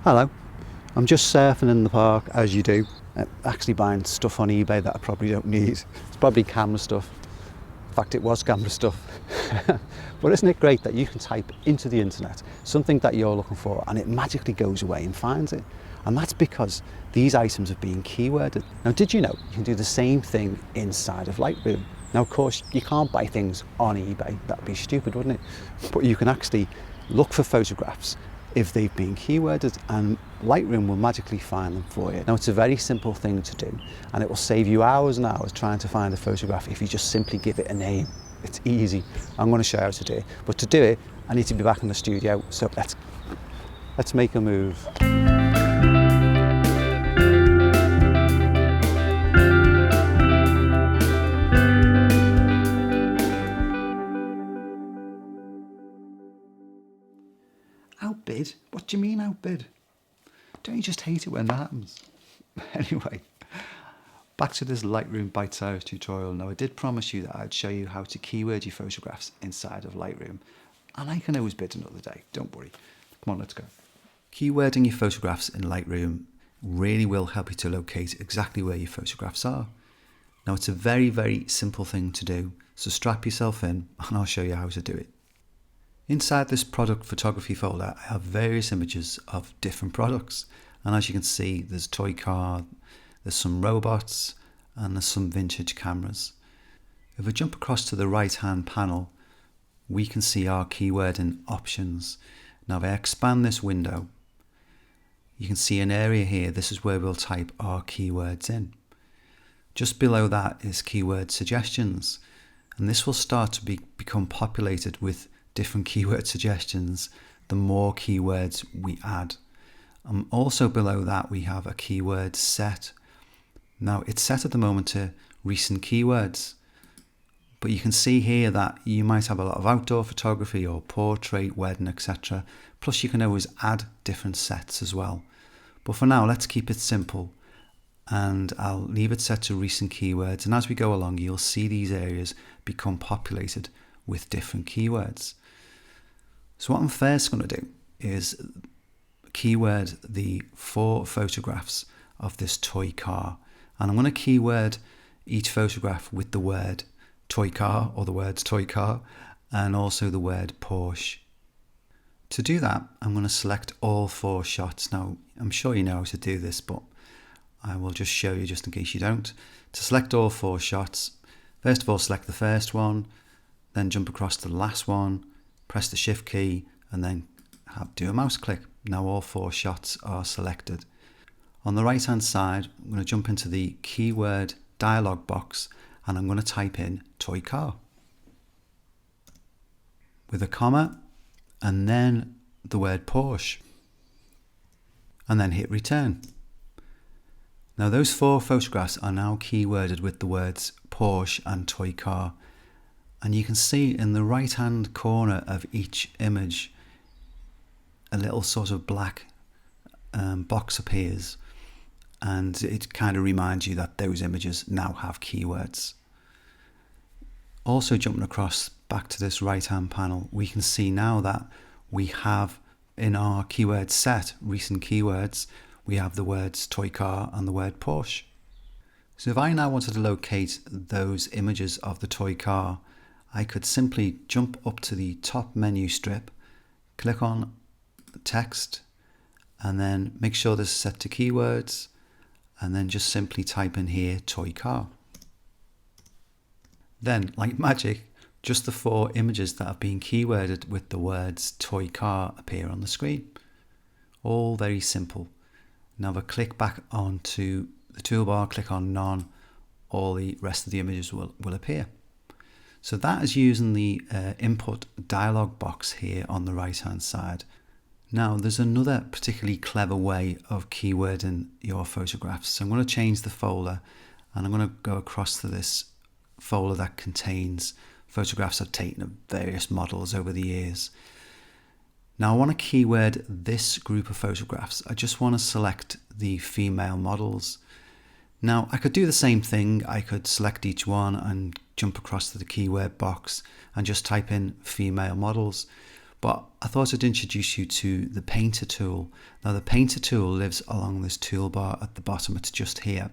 Hello, I'm just surfing in the park as you do, actually buying stuff on eBay that I probably don't need. It's probably camera stuff. In fact, it was camera stuff. But isn't it great that you can type into the internet something that you're looking for and it magically goes away and finds it? And that's because these items have been keyworded. Now, did you know you can do the same thing inside of Lightroom? Now, of course, you can't buy things on eBay. That'd be stupid, wouldn't it? But you can actually look for photographs if they've been keyworded, and Lightroom will magically find them for you. Now, it's a very simple thing to do, and it will save you hours and hours trying to find a photograph if you just simply give it a name. It's easy. I'm going to show you how to do it, but to do it I need to be back in the studio, so let's make a move. Outbid? What do you mean outbid? Don't you just hate it when that happens? Anyway, back to this Lightroom Bitesize tutorial. Now, I did promise you that I'd show you how to keyword your photographs inside of Lightroom, and I can always bid another day, don't worry. Come on, let's go. Keywording your photographs in Lightroom really will help you to locate exactly where your photographs are. Now, it's a very, very simple thing to do, so strap yourself in and I'll show you how to do it. Inside this product photography folder, I have various images of different products. And as you can see, there's a toy car, there's some robots, and there's some vintage cameras. If we jump across to the right-hand panel, we can see our keywording options. Now, if I expand this window, you can see an area here. This is where we'll type our keywords in. Just below that is keyword suggestions. And this will start to become populated with different keyword suggestions the more keywords we add. Also below that we have a keyword set. Now, it's set at the moment to recent keywords, but you can see here that you might have a lot of outdoor photography or portrait, wedding, etc. Plus you can always add different sets as well. But for now, let's keep it simple, and I'll leave it set to recent keywords, and as we go along you'll see these areas become populated with different keywords. So what I'm first going to do is keyword the 4 photographs of this toy car, and I'm going to keyword each photograph with the word toy car or the words toy car and also the word Porsche. To do that, I'm going to select all 4 shots. Now, I'm sure you know how to do this, but I will just show you just in case you don't. To select all 4 shots, first of all select the first one, then jump across to the last one, press the shift key and then do a mouse click. Now all 4 shots are selected. On the right hand side, I'm going to jump into the keyword dialog box and I'm going to type in toy car with a comma and then the word Porsche and then hit return. Now those 4 photographs are now keyworded with the words Porsche and toy car. And you can see in the right hand corner of each image a little sort of black box appears, and it kind of reminds you that those images now have keywords. Also jumping across back to this right hand panel, we can see now that we have in our keyword set, recent keywords, we have the words toy car and the word Porsche. So if I now wanted to locate those images of the toy car, I could simply jump up to the top menu strip, click on text, and then make sure this is set to keywords, and then just simply type in here toy car. Then, like magic, just the 4 images that have been keyworded with the words toy car appear on the screen. All very simple. Now if I click back onto the toolbar, click on none, all the rest of the images will appear. So that is using the input dialog box here on the right hand side. Now there's another particularly clever way of keywording your photographs. So I'm going to change the folder and I'm going to go across to this folder that contains photographs I've taken of various models over the years. Now I want to keyword this group of photographs. I just want to select the female models. Now I could do the same thing. I could select each one and jump across to the keyword box and just type in female models. But I thought I'd introduce you to the painter tool. Now the painter tool lives along this toolbar at the bottom. It's just here.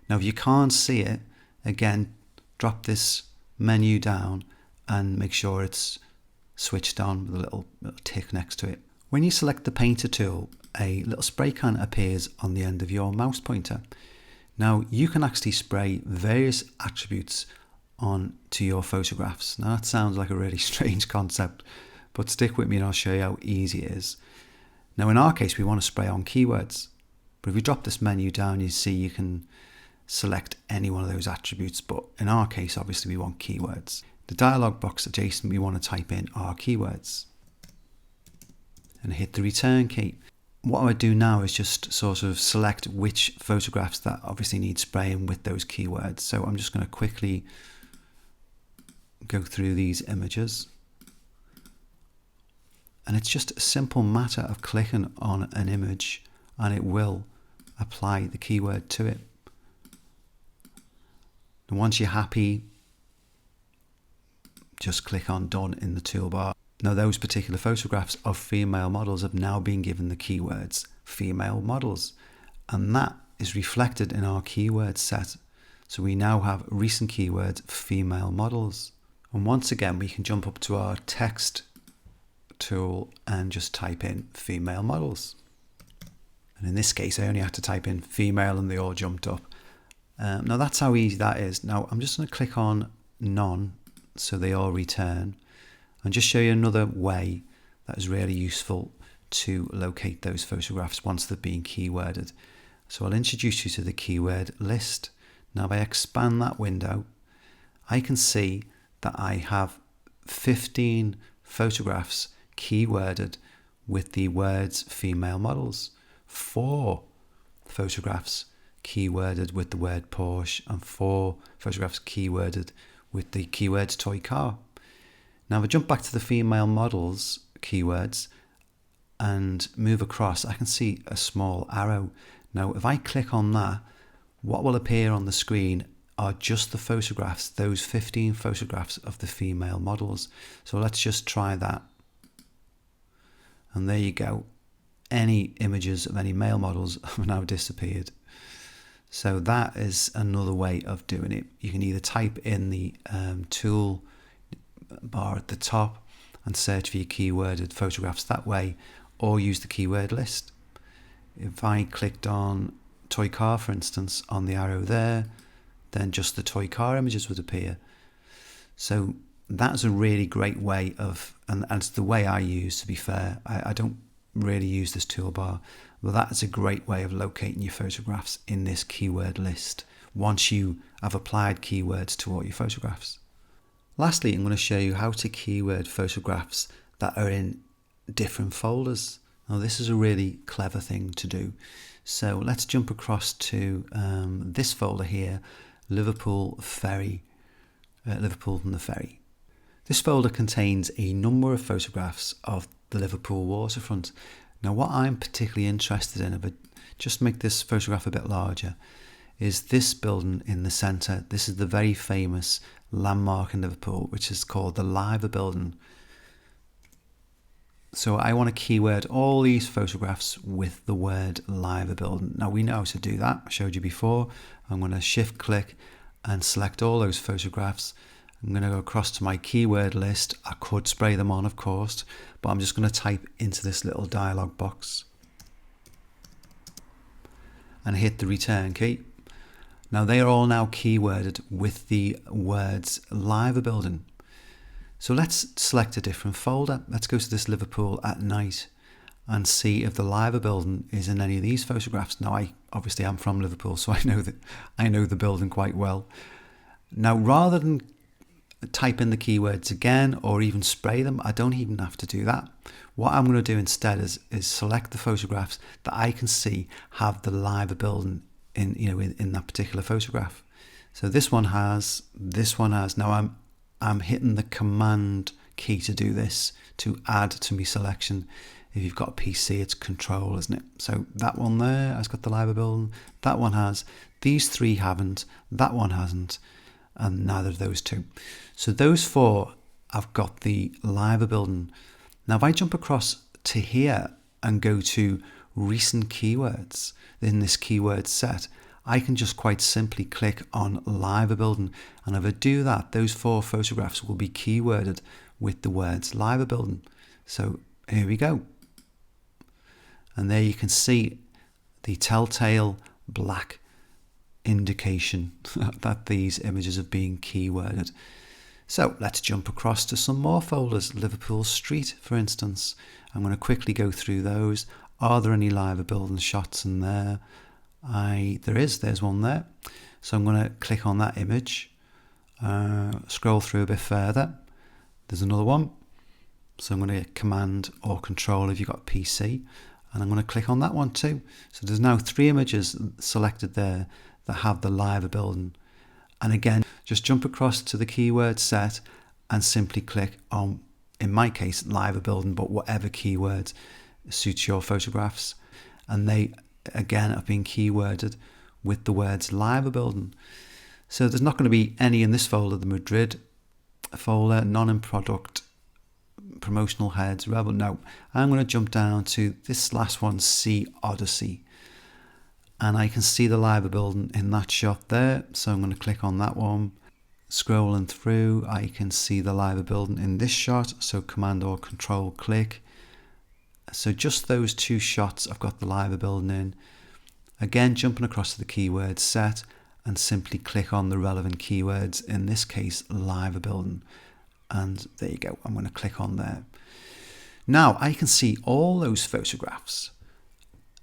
Now if you can't see it, again, drop this menu down and make sure it's switched on with a little tick next to it. When you select the painter tool, a little spray can appears on the end of your mouse pointer. Now you can actually spray various attributes on to your photographs. Now that sounds like a really strange concept, but stick with me and I'll show you how easy it is. Now in our case we want to spray on keywords, but if you drop this menu down you see you can select any one of those attributes, but in our case obviously we want keywords. The dialog box adjacent we want to type in our keywords and hit the return key. What I would do now is just sort of select which photographs that obviously need spraying with those keywords. So I'm just going to quickly go through these images, and it's just a simple matter of clicking on an image and it will apply the keyword to it. And once you're happy, just click on done in the toolbar. Now those particular photographs of female models have now been given the keywords female models, and that is reflected in our keyword set. So we now have recent keywords female models. And once again we can jump up to our text tool and just type in female models. And in this case I only had to type in female and they all jumped up. Now that's how easy that is. Now I'm just going to click on none so they all return, and just show you another way that is really useful to locate those photographs once they've been keyworded. So I'll introduce you to the keyword list. Now if I expand that window, I can see that I have 15 photographs keyworded with the words female models, 4 photographs keyworded with the word Porsche, and 4 photographs keyworded with the keywords toy car. Now if I jump back to the female models keywords and move across, I can see a small arrow. Now if I click on that, what will appear on the screen are just the photographs, those 15 photographs of the female models. So let's just try that. And there you go. Any images of any male models have now disappeared. So that is another way of doing it. You can either type in the tool bar at the top and search for your keyworded photographs that way, or use the keyword list. If I clicked on toy car, for instance, on the arrow there, then just the toy car images would appear. So that's a really great way of, and it's the way I use, to be fair. I don't really use this toolbar, but that's a great way of locating your photographs in this keyword list once you have applied keywords to all your photographs. Lastly, I'm going to show you how to keyword photographs that are in different folders. Now this is a really clever thing to do. So let's jump across to this folder here, Liverpool Ferry, Liverpool from the Ferry. This folder contains a number of photographs of the Liverpool waterfront. Now what I'm particularly interested in, if I just make this photograph a bit larger, is this building in the centre. This is the very famous landmark in Liverpool, which is called the Liver building. So I want to keyword all these photographs with the word Liver building. Now we know how to do that. I showed you before. I'm going to shift click and select all those photographs. I'm going to go across to my keyword list. I could spray them on, of course, but I'm just going to type into this little dialog box and hit the return key. Now they are all now keyworded with the words Liver building. So let's select a different folder. Let's go to this Liverpool at night and see if the Liver building is in any of these photographs. Now obviously I'm from Liverpool, so I know the building quite well. Now rather than type in the keywords again or even spray them, I don't even have to do that. What I'm going to do instead is select the photographs that I can see have the Liver building in that particular photograph. So this one has. Now I'm hitting the command key to do this, to add to my selection. If you've got a PC, it's control, isn't it? So that one there has got the Liver building. That one has. These 3 haven't. That one hasn't. And neither of those 2. So those 4 have got the Liver building. Now, if I jump across to here and go to recent keywords in this keyword set, I can just quite simply click on Liverpool. And if I do that, those 4 photographs will be keyworded with the words Liverpool. So here we go. And there you can see the telltale black indication that these images have been keyworded. So let's jump across to some more folders. Liverpool Street, for instance. I'm going to quickly go through those. Are there any Liverpool shots in there? There's one there. So I'm going to click on that image, scroll through a bit further. There's another one. So I'm going to Command or Control if you've got PC, and I'm going to click on that one too. So there's now 3 images selected there that have the Liverpool. And again, just jump across to the keyword set and simply click on, in my case, Liverpool, but whatever keyword suits your photographs. And they, again, have been keyworded with the words Liverpool. So there's not going to be any in this folder, the Madrid folder, none in product, promotional heads, Rebel. No, I'm going to jump down to this last one, Sea Odyssey. And I can see the Liverpool in that shot there. So I'm going to click on that one. Scrolling through, I can see the Liverpool in this shot. So Command or Control click. So just those 2 shots, I've got the Liverpool in. Again, jumping across to the keyword set and simply click on the relevant keywords, in this case, Liverpool. And there you go, I'm going to click on there. Now I can see all those photographs.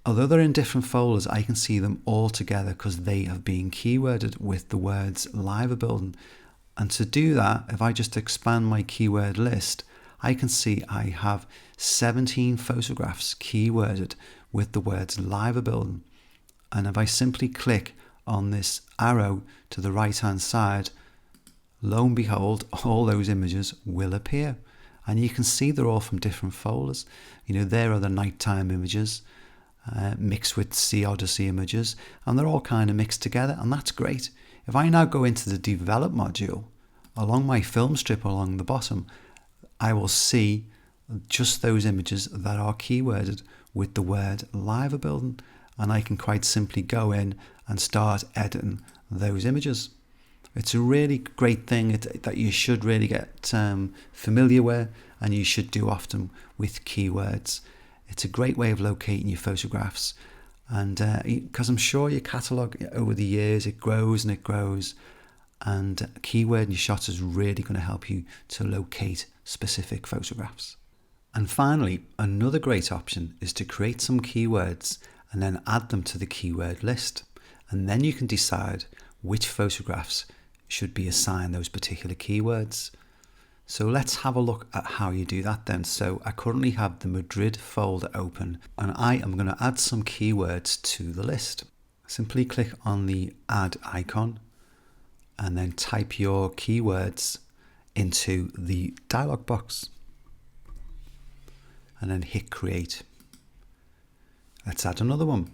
Although they're in different folders, I can see them all together because they have been keyworded with the words Liverpool. And to do that, if I just expand my keyword list, I can see I have 17 photographs keyworded with the words Liverpool. And if I simply click on this arrow to the right hand side, lo and behold, all those images will appear. And you can see they're all from different folders. You know, there are the nighttime images mixed with Sea Odyssey images, and they're all kind of mixed together, and that's great. If I now go into the develop module, along my film strip along the bottom, I will see just those images that are keyworded with the word Liverpool, and I can quite simply go in and start editing those images. It's a really great thing that you should really get familiar with, and you should do often with keywords. It's a great way of locating your photographs, and because I'm sure your catalogue over the years, it grows and it grows, and keyword in your shots is really going to help you to locate specific photographs. And finally, another great option is to create some keywords and then add them to the keyword list, and then you can decide which photographs should be assigned those particular keywords. So let's have a look at how you do that then. So I currently have the Madrid folder open, and I am going to add some keywords to the list. Simply click on the add icon and then type your keywords into the dialog box and then hit create. Let's add another one.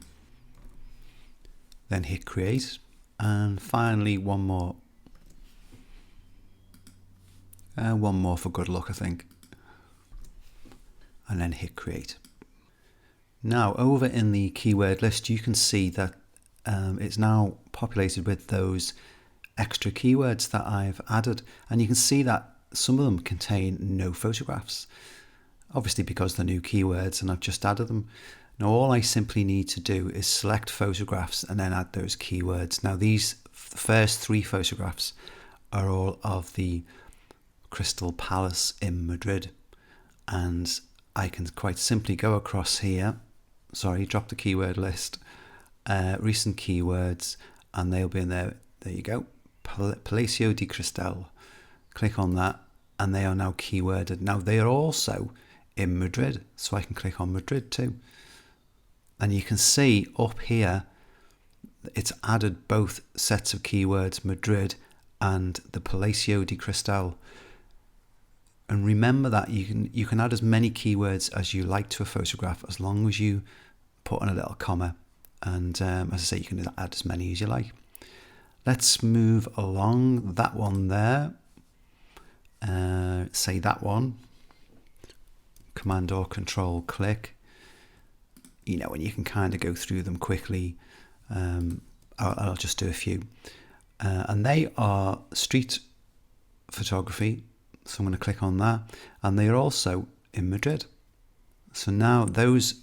Then hit create, and finally one more. One more for good luck, I think. And then hit create. Now over in the keyword list, you can see that it's now populated with those extra keywords that I've added, and you can see that some of them contain no photographs, obviously because they're new keywords and I've just added them. Now all I simply need to do is select photographs and then add those keywords. Now these first 3 photographs are all of the Crystal Palace in Madrid, and I can quite simply go across here, drop the keyword list, recent keywords, and they'll be in there. There you go, Palacio di Cristal. Click on that and they are now keyworded. Now they are also in Madrid, so I can click on Madrid too, and you can see up here it's added both sets of keywords, Madrid and the Palacio di Cristal. And remember that you can add as many keywords as you like to a photograph, as long as you put in a little comma. And as I say, you can add as many as you like. Let's move along. That one there. Say that one. Command or Control click, you know, and you can kind of go through them quickly. I'll just do a few. And they are street photography, so I'm going to click on that. And they are also in Madrid. So now those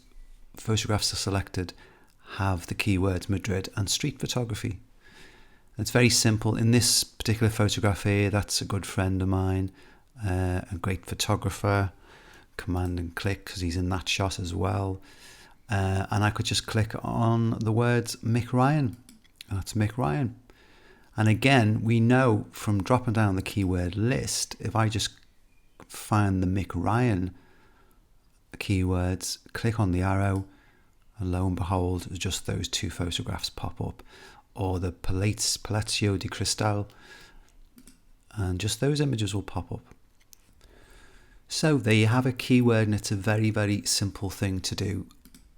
photographs are selected have the keywords Madrid and street photography. It's very simple. In this particular photograph here, that's a good friend of mine, a great photographer. Command and click because he's in that shot as well. And I could just click on the words Mick Ryan. That's Mick Ryan. And again, we know from dropping down the keyword list, if I just find the Mick Ryan keywords, click on the arrow, and lo and behold, just those two photographs pop up. Or the Palacio di Cristal, and just those images will pop up. So there you have a keyword, and it's a very, very simple thing to do.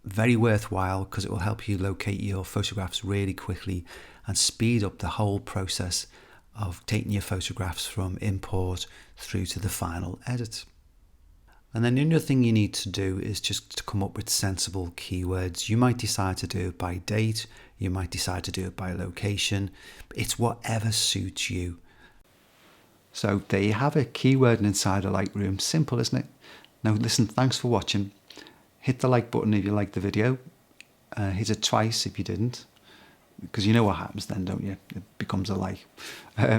Very worthwhile because it will help you locate your photographs really quickly and speed up the whole process of taking your photographs from import through to the final edit. And then the other thing you need to do is just to come up with sensible keywords. You might decide to do it by date, you might decide to do it by location. It's whatever suits you. So there you have it, keyword inside of Lightroom. Simple, isn't it? Now listen, thanks for watching. Hit the like button if you liked the video. Hit it twice if you didn't, because you know what happens then, don't you? It becomes a like.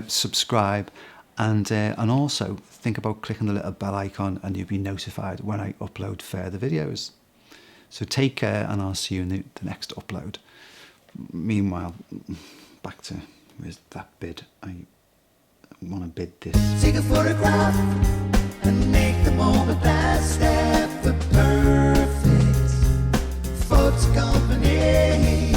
Subscribe, and also think about clicking the little bell icon and you'll be notified when I upload further videos. So take care, and I'll see you in the next upload. Meanwhile, back to, where's that bid? I want to bid this. Take a photograph and make the moment last ever perfect. Photo company.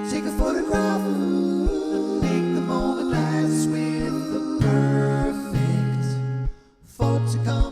Take a photograph and make the moment last with the perfect photo company.